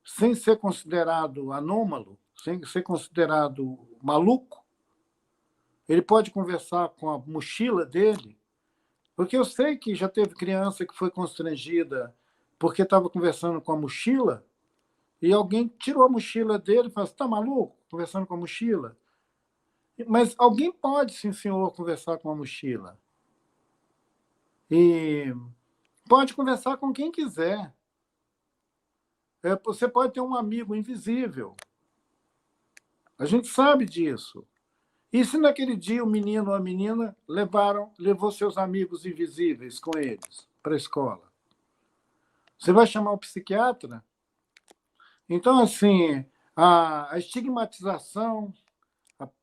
sem ser considerado anômalo, sem ser considerado maluco. Ele pode conversar com a mochila dele, porque eu sei que já teve criança que foi constrangida porque estava conversando com a mochila e alguém tirou a mochila dele e falou: "Você está maluco? Conversando com a mochila?" Mas alguém pode, sim, senhor, conversar com a mochila. E pode conversar com quem quiser. Você pode ter um amigo invisível. A gente sabe disso. E se naquele dia o menino ou a menina levou seus amigos invisíveis com eles para a escola? Você vai chamar o psiquiatra? Então, assim, a estigmatização,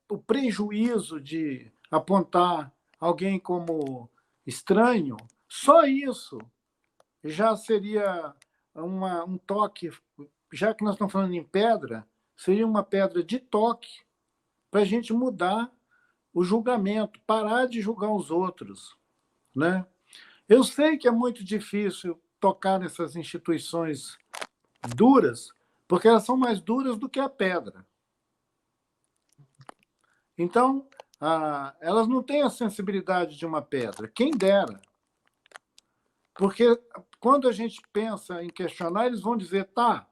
o prejuízo de apontar alguém como estranho, só isso já seria um toque, já que nós estamos falando em pedra, seria uma pedra de toque para a gente mudar o julgamento, parar de julgar os outros, né? Eu sei que é muito difícil tocar nessas instituições duras, porque elas são mais duras do que a pedra. Então, elas não têm a sensibilidade de uma pedra, quem dera. Porque quando a gente pensa em questionar, eles vão dizer: tá,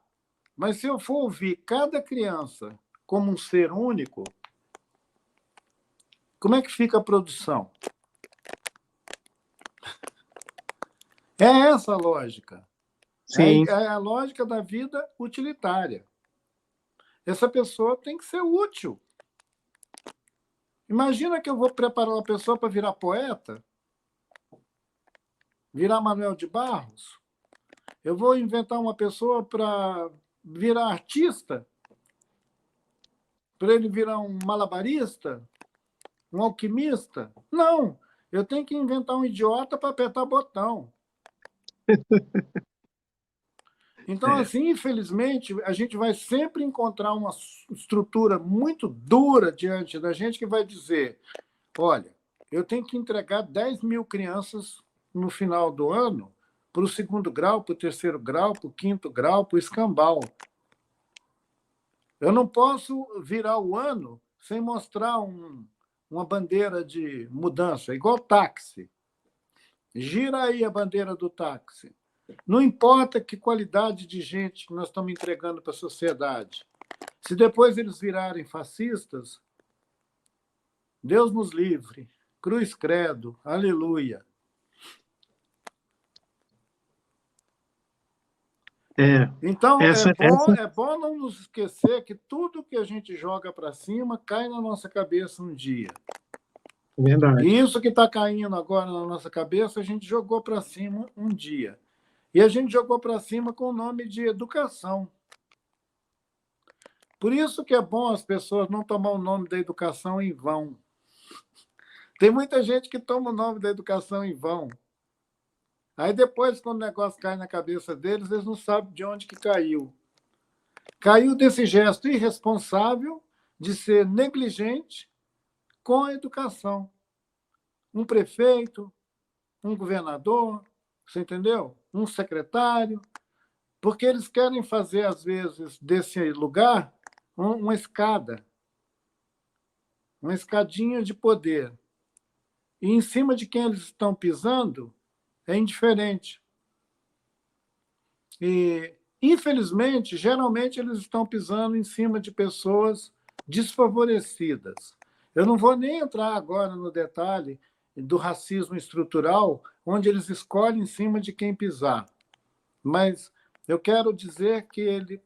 mas se eu for ouvir cada criança como um ser único, como é que fica a produção? É essa a lógica. Sim, É a lógica da vida utilitária. Essa pessoa tem que ser útil. Imagina que eu vou preparar uma pessoa para virar poeta, virar Manuel de Barros. Eu vou inventar uma pessoa para virar artista. Para ele virar um malabarista? Um alquimista? Não, eu tenho que inventar um idiota para apertar botão. Então, assim, infelizmente, a gente vai sempre encontrar uma estrutura muito dura diante da gente que vai dizer: olha, eu tenho que entregar 10 mil crianças no final do ano para o segundo grau, para o terceiro grau, para o quinto grau, para o escambau. Eu não posso virar o ano sem mostrar uma bandeira de mudança, igual táxi. Gira aí a bandeira do táxi. Não importa que qualidade de gente nós estamos entregando para a sociedade. Se depois eles virarem fascistas, Deus nos livre. Cruz credo, aleluia. Então, é bom não nos esquecer que tudo que a gente joga para cima cai na nossa cabeça um dia. Verdade. E isso que está caindo agora na nossa cabeça, a gente jogou para cima um dia. E a gente jogou para cima com o nome de educação. Por isso que é bom as pessoas não tomar o nome da educação em vão. Tem muita gente que toma o nome da educação em vão. Aí depois, quando o negócio cai na cabeça deles, eles não sabem de onde que caiu. Caiu desse gesto irresponsável de ser negligente com a educação. Um prefeito, um governador, você entendeu? Um secretário, porque eles querem fazer, às vezes, desse lugar uma escada, uma escadinha de poder. E em cima de quem eles estão pisando é indiferente. E, infelizmente, geralmente eles estão pisando em cima de pessoas desfavorecidas. Eu não vou nem entrar agora no detalhe do racismo estrutural, onde eles escolhem em cima de quem pisar. Mas eu quero dizer que ele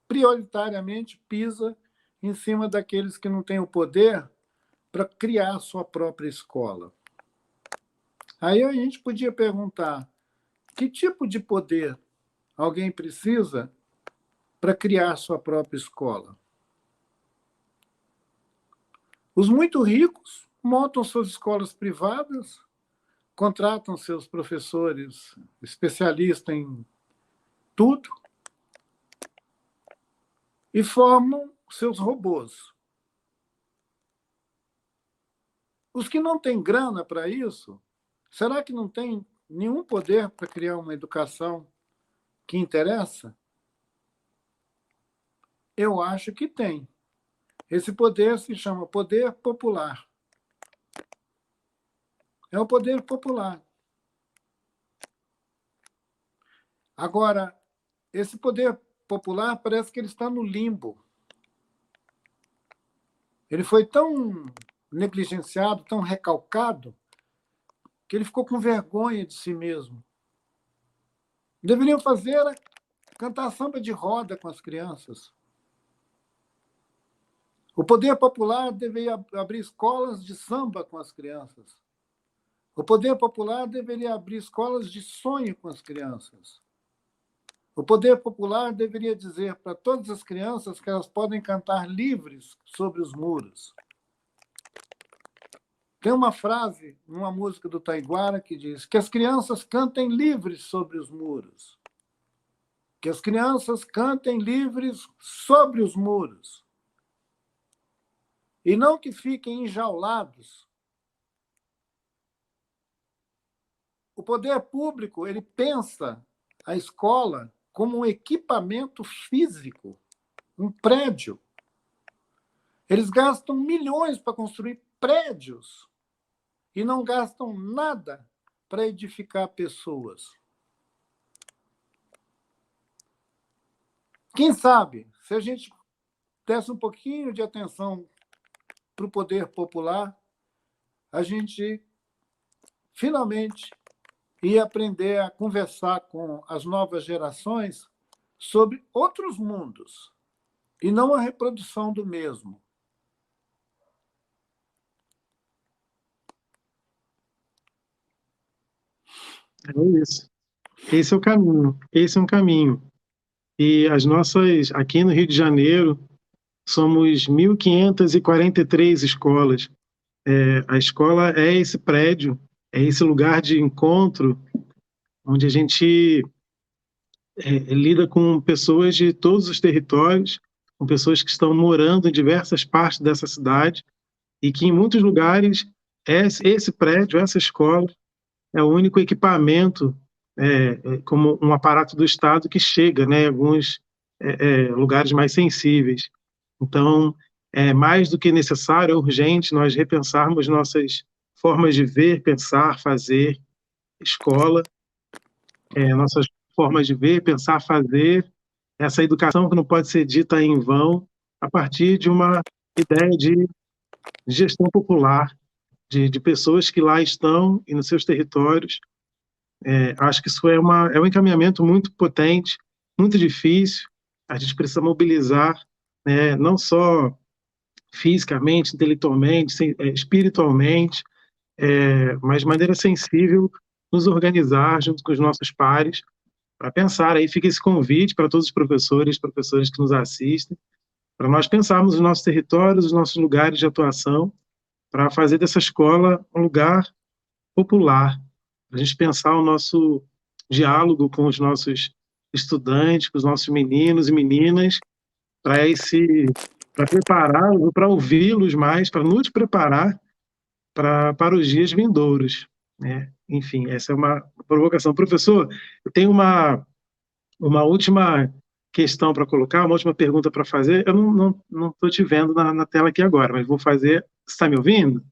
prioritariamente pisa em cima daqueles que não têm o poder para criar a sua própria escola. Aí a gente podia perguntar: que tipo de poder alguém precisa para criar sua própria escola? Os muito ricos montam suas escolas privadas, contratam seus professores especialistas em tudo e formam seus robôs. Os que não têm grana para isso, será que não têm nenhum poder para criar uma educação que interessa? Eu acho que tem. Esse poder se chama poder popular. É o poder popular. Agora, esse poder popular parece que ele está no limbo. Ele foi tão negligenciado, tão recalcado, que ele ficou com vergonha de si mesmo. Deveriam fazer cantar samba de roda com as crianças. O poder popular deveria abrir escolas de samba com as crianças. O poder popular deveria abrir escolas de sonho com as crianças. O poder popular deveria dizer para todas as crianças que elas podem cantar livres sobre os muros. Tem uma frase, numa música do Taiguara, que diz que as crianças cantem livres sobre os muros. Que as crianças cantem livres sobre os muros. E não que fiquem enjaulados. O poder público, ele pensa a escola como um equipamento físico, um prédio. Eles gastam milhões para construir prédios e não gastam nada para edificar pessoas. Quem sabe, se a gente desse um pouquinho de atenção para o poder popular, a gente finalmente ia aprender a conversar com as novas gerações sobre outros mundos e não a reprodução do mesmo. É isso. Esse é o caminho. Esse é um caminho. E as nossas, aqui no Rio de Janeiro, somos 1.543 escolas. A escola é esse prédio, é esse lugar de encontro, onde a gente lida com pessoas de todos os territórios, com pessoas que estão morando em diversas partes dessa cidade, e que em muitos lugares esse prédio, essa escola, é o único equipamento, como um aparato do Estado que chega, né, em alguns lugares mais sensíveis. Então, é mais do que necessário, é urgente nós repensarmos nossas formas de ver, pensar, fazer escola, nossas formas de ver, pensar, fazer, essa educação que não pode ser dita em vão, a partir de uma ideia de gestão popular, de pessoas que lá estão e nos seus territórios. Acho que isso é um encaminhamento muito potente, muito difícil. A gente precisa mobilizar, né, não só fisicamente, intelectualmente, espiritualmente, mas de maneira sensível, nos organizar junto com os nossos pares para pensar. Aí fica esse convite para todos os professores que nos assistem, para nós pensarmos os nossos territórios, os nossos lugares de atuação, para fazer dessa escola um lugar popular, a gente pensar o nosso diálogo com os nossos estudantes, com os nossos meninos e meninas, para prepará-los, para ouvi-los mais, para nos preparar para os dias vindouros, né? Enfim, essa é uma provocação. Professor, eu tenho uma última questão para colocar, uma última pergunta para fazer. Eu não estou te vendo na tela aqui agora, mas vou fazer. Você está me ouvindo?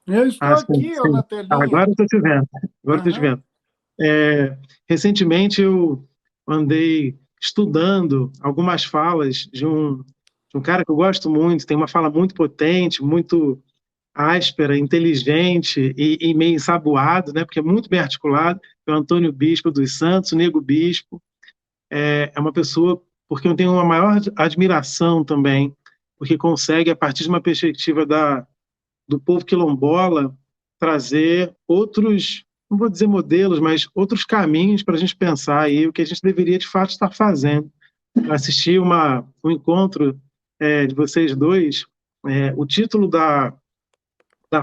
Eu estou Sim, aqui, ó, sim. na telinha. Agora eu estou te vendo. Agora estou te Aham. vendo. Recentemente eu andei estudando algumas falas de um cara que eu gosto muito, tem uma fala muito potente, muito áspera, inteligente e meio ensaboado, né, porque é muito bem articulado, é o Antônio Bispo dos Santos, o Nego Bispo. É uma pessoa porque eu tenho uma maior admiração também, porque consegue, a partir de uma perspectiva do povo quilombola, trazer outros, não vou dizer modelos, mas outros caminhos para a gente pensar aí o que a gente deveria de fato estar fazendo. Eu assisti um encontro de vocês dois, o título da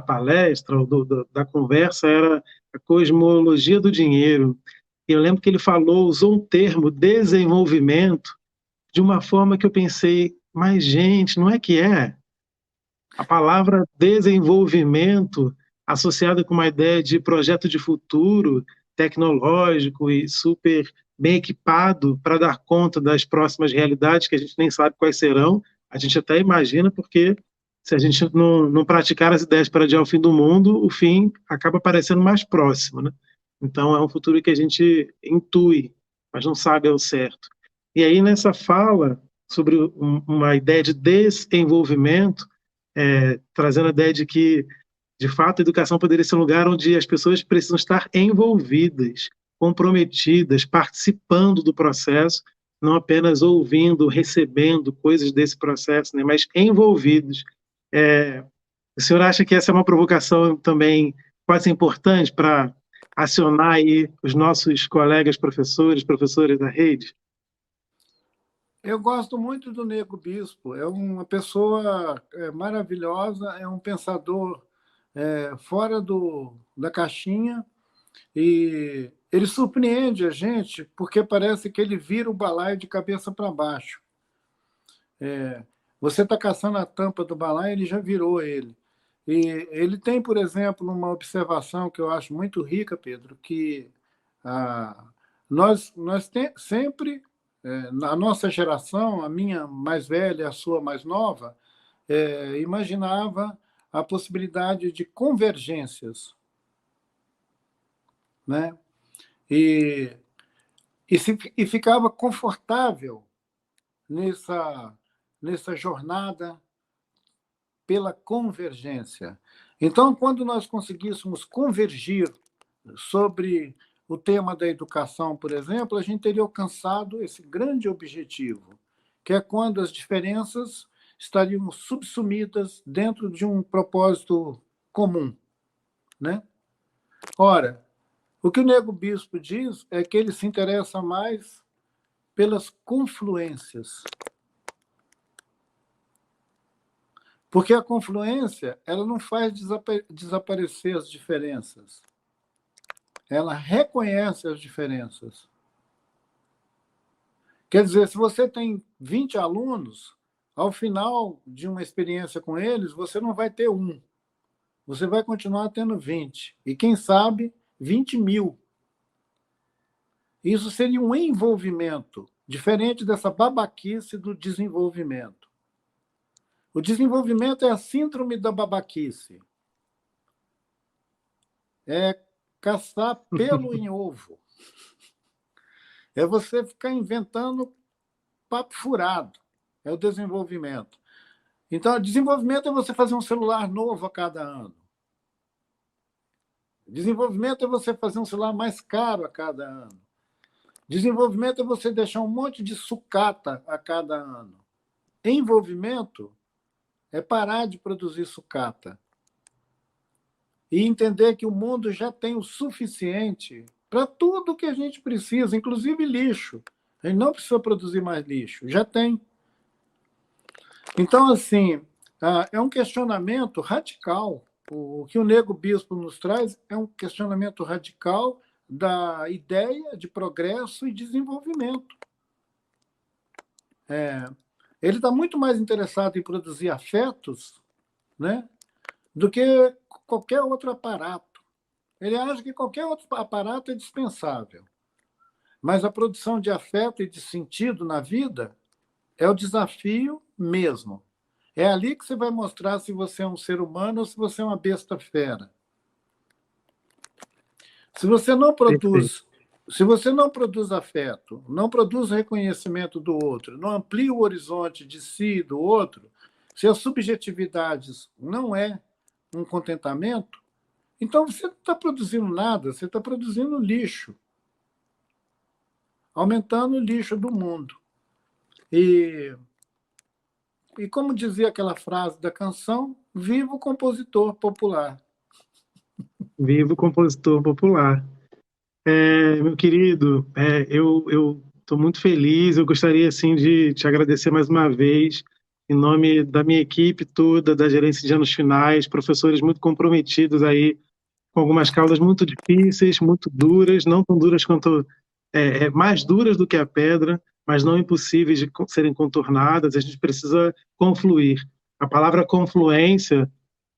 palestra, ou da conversa, era a cosmologia do dinheiro. E eu lembro que ele usou um termo, desenvolvimento, de uma forma que eu pensei, mas gente, não é que é? A palavra desenvolvimento, associada com uma ideia de projeto de futuro tecnológico e super bem equipado para dar conta das próximas realidades que a gente nem sabe quais serão, a gente até imagina, porque se a gente não praticar as ideias para adiar o fim do mundo, o fim acaba parecendo mais próximo, né? Então é um futuro que a gente intui, mas não sabe ao certo. E aí nessa fala sobre uma ideia de desenvolvimento, trazendo a ideia de que, de fato, a educação poderia ser um lugar onde as pessoas precisam estar envolvidas, comprometidas, participando do processo, não apenas ouvindo, recebendo coisas desse processo, né, mas envolvidos. O senhor acha que essa é uma provocação também pode ser importante para acionar aí os nossos colegas professores, professoras da rede? Eu gosto muito do Nego Bispo. É uma pessoa maravilhosa, é um pensador fora da caixinha, e ele surpreende a gente porque parece que ele vira o balaio de cabeça para baixo. Você está caçando a tampa do balaio, ele já virou ele. E ele tem, por exemplo, uma observação que eu acho muito rica, Pedro, que nós sempre, na nossa geração, a minha mais velha, a sua mais nova, imaginava a possibilidade de convergências, né? E, e ficava confortável nessa jornada pela convergência. Então, quando nós conseguíssemos convergir sobre o tema da educação, por exemplo, a gente teria alcançado esse grande objetivo, que é quando as diferenças estariam subsumidas dentro de um propósito comum, né? Ora, o que o Nego Bispo diz é que ele se interessa mais pelas confluências. Porque a confluência, ela não faz desaparecer as diferenças. Ela reconhece as diferenças. Quer dizer, se você tem 20 alunos, ao final de uma experiência com eles, você não vai ter um. Você vai continuar tendo 20. E, quem sabe, 20.000. Isso seria um envolvimento, diferente dessa babaquice do desenvolvimento. O desenvolvimento é a síndrome da babaquice. É caçar pelo em ovo. É você ficar inventando papo furado. É o desenvolvimento. Então, desenvolvimento é você fazer um celular novo a cada ano. Desenvolvimento é você fazer um celular mais caro a cada ano. Desenvolvimento é você deixar um monte de sucata a cada ano. Envolvimento é parar de produzir sucata e entender que o mundo já tem o suficiente para tudo que a gente precisa, inclusive lixo. A gente não precisa produzir mais lixo, já tem. Então, assim, é um questionamento radical. O que o Nego Bispo nos traz é um questionamento radical da ideia de progresso e desenvolvimento. Ele está muito mais interessado em produzir afetos, né, do que qualquer outro aparato. Ele acha que qualquer outro aparato é dispensável. Mas a produção de afeto e de sentido na vida é o desafio mesmo. É ali que você vai mostrar se você é um ser humano ou se você é uma besta fera. Se você não produz afeto, não produz reconhecimento do outro, não amplia o horizonte de si e do outro, se as subjetividades não é um contentamento, então você não está produzindo nada, você está produzindo lixo, aumentando o lixo do mundo. E como dizia aquela frase da canção, viva o compositor popular. Viva o compositor popular. Meu querido, eu estou muito feliz. Eu gostaria assim de te agradecer mais uma vez, em nome da minha equipe toda, da gerência de anos finais, professores muito comprometidos aí com algumas causas muito difíceis, muito duras, não tão duras quanto mais duras do que a pedra, mas não impossíveis de serem contornadas. A gente precisa confluir. A palavra confluência,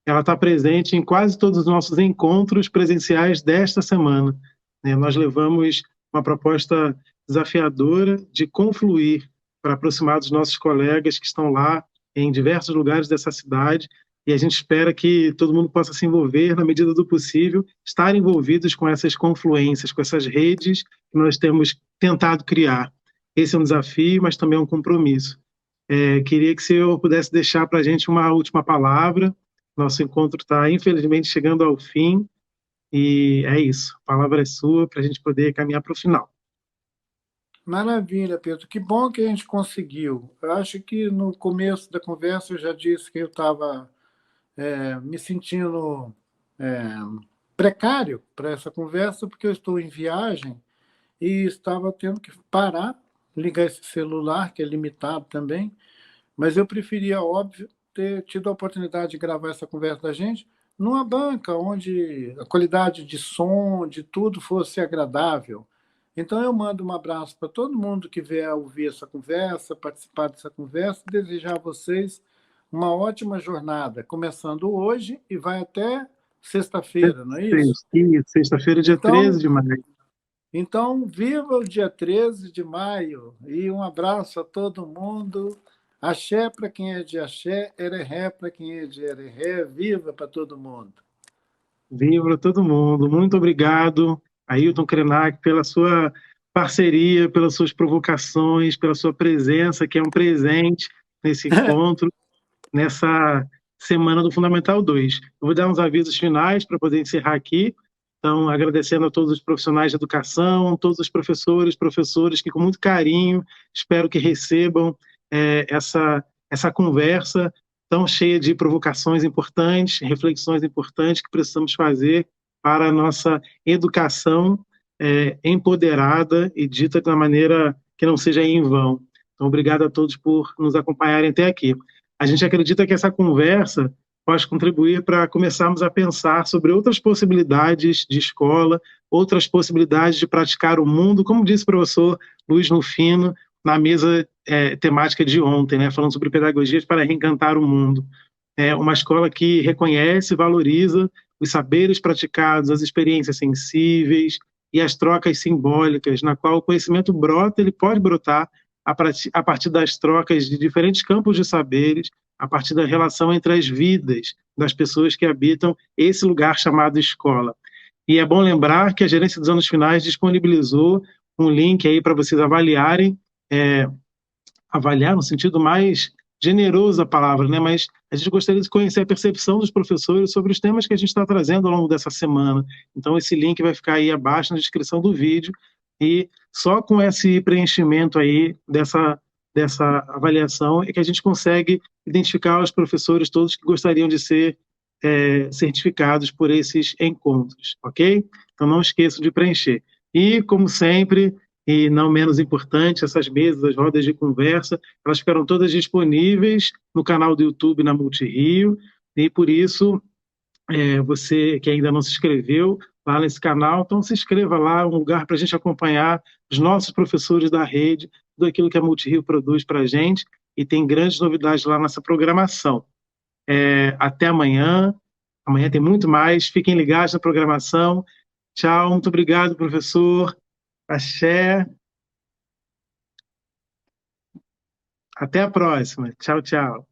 ela está presente em quase todos os nossos encontros presenciais desta semana. Nós levamos uma proposta desafiadora de confluir para aproximar dos nossos colegas que estão lá em diversos lugares dessa cidade, e a gente espera que todo mundo possa se envolver na medida do possível, estar envolvidos com essas confluências, com essas redes que nós temos tentado criar. Esse é um desafio, mas também é um compromisso. Queria que o senhor pudesse deixar para a gente uma última palavra. Nosso encontro está, infelizmente, chegando ao fim, e é isso. A palavra é sua para a gente poder caminhar para o final. Maravilha, Pedro. Que bom que a gente conseguiu. Eu acho que no começo da conversa eu já disse que eu estava me sentindo precário para essa conversa, porque eu estou em viagem e estava tendo que parar, ligar esse celular, que é limitado também, mas eu preferia, óbvio, ter tido a oportunidade de gravar essa conversa da gente numa banca onde a qualidade de som, de tudo, fosse agradável. Então, eu mando um abraço para todo mundo que vier ouvir essa conversa, participar dessa conversa, e desejar a vocês uma ótima jornada, começando hoje e vai até sexta-feira, não é isso? Isso, sexta-feira, dia 13 de maio. Então, viva o dia 13 de maio e um abraço a todo mundo. Axé para quem é de axé, ereré para quem é de ereré, viva para todo mundo. Viva para todo mundo. Muito obrigado, Ailton Krenak, pela sua parceria, pelas suas provocações, pela sua presença, que é um presente nesse encontro, nessa semana do Fundamental 2. Eu vou dar uns avisos finais para poder encerrar aqui. Então, agradecendo a todos os profissionais de educação, todos os professores que com muito carinho, espero que recebam essa conversa tão cheia de provocações importantes, reflexões importantes que precisamos fazer para a nossa educação empoderada e dita de uma maneira que não seja em vão. Então, obrigado a todos por nos acompanharem até aqui. a gente acredita que essa conversa pode contribuir para começarmos a pensar sobre outras possibilidades de escola, outras possibilidades de praticar o mundo, como disse o professor Luiz Rufino, na mesa temática de ontem, né, falando sobre pedagogias para reencantar o mundo. É uma escola que reconhece e valoriza os saberes praticados, as experiências sensíveis e as trocas simbólicas, na qual o conhecimento brota, ele pode brotar a partir das trocas de diferentes campos de saberes, a partir da relação entre as vidas das pessoas que habitam esse lugar chamado escola. E é bom lembrar que a Gerência dos Anos Finais disponibilizou um link aí para vocês avaliarem, avaliar no sentido mais generoso da palavra, né? Mas a gente gostaria de conhecer a percepção dos professores sobre os temas que a gente está trazendo ao longo dessa semana. Então, esse link vai ficar aí abaixo na descrição do vídeo, e só com esse preenchimento aí dessa avaliação é que a gente consegue identificar os professores todos que gostariam de ser certificados por esses encontros, ok? Então, não esqueçam de preencher. E, como sempre, e não menos importante, essas mesas, as rodas de conversa, elas ficaram todas disponíveis no canal do YouTube na Multirio, e por isso, você que ainda não se inscreveu lá nesse canal, então se inscreva lá, um lugar para a gente acompanhar os nossos professores da rede, tudo aquilo que a Multirio produz para a gente, e tem grandes novidades lá nessa programação. Até amanhã, amanhã tem muito mais, fiquem ligados na programação. Tchau, muito obrigado, professor. Axé. Até a próxima. Tchau, tchau.